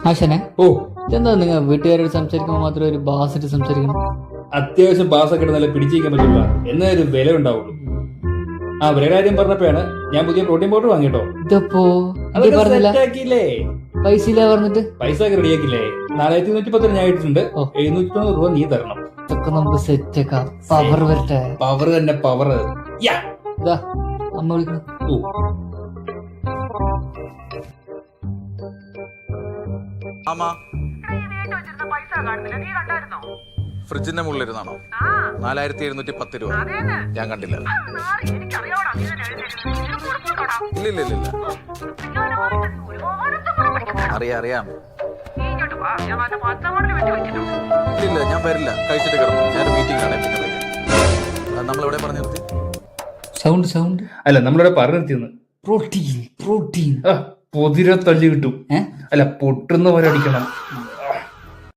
ആശനെ ഓ എന്താ നിങ്ങൾ വീട്ടുകാരോട് സംസാരിക്കുമ്പോൾ മാത്രം ഒരു ബാസിട്ട് സംസാരിക്കണം? അത്യാവശ്യം ബാസൊക്കെ ഇട്ട് നല്ല പിടിച്ചിരിക്കാൻ പറ്റില്ല എന്നാ ഒരു വില ഉണ്ടാവുള്ളൂ. ആ ഒരു കാര്യം പറഞ്ഞപ്പോഴാണ് ഞാൻ പുതിയ പ്രോട്ടീൻ പൗഡർ വാങ്ങിട്ടോ. ഇതപ്പോ അതൊക്കെ പറഞ്ഞില്ല, set ആക്കിയില്ലേ? പൈസ ഇല്ല പറഞ്ഞിട്ട്. പൈസ ഒക്കെ റെഡിയാക്കില്ലേ? 4110 ഞാൻ ഇട്ടിട്ടുണ്ട്. 790 രൂപ നീ തരണം. ഇതൊക്കെ നമുക്ക് സെറ്റ് ആക്കാം. പവർ വരട്ടെ. പവർ തന്നെ പവർ. ഇതാ അമ്മ വിളിക്കണം. ഫ്രിഡ്ജിന്റെ മുകളിലിരുന്നാണോ? 4710 രൂപ ഞാൻ കണ്ടില്ല. ഇല്ല അറിയാം ഇല്ല ഞാൻ വരില്ല, കഴിച്ചിട്ട് കിടന്നു. ഞാൻ മീറ്റിംഗ് ആണ്, പിന്നെ വിളിക്കാം. നമ്മളെവിടെ പറഞ്ഞു നിർത്തി? സൗണ്ട് അല്ല നമ്മളിവിടെ പറഞ്ഞു നിർത്തിയെന്ന്. പ്രോട്ടീൻ പൊതിര തല്ലി കിട്ടും. അല്ല പൊട്ടുന്ന പോലെ അടിക്കണം.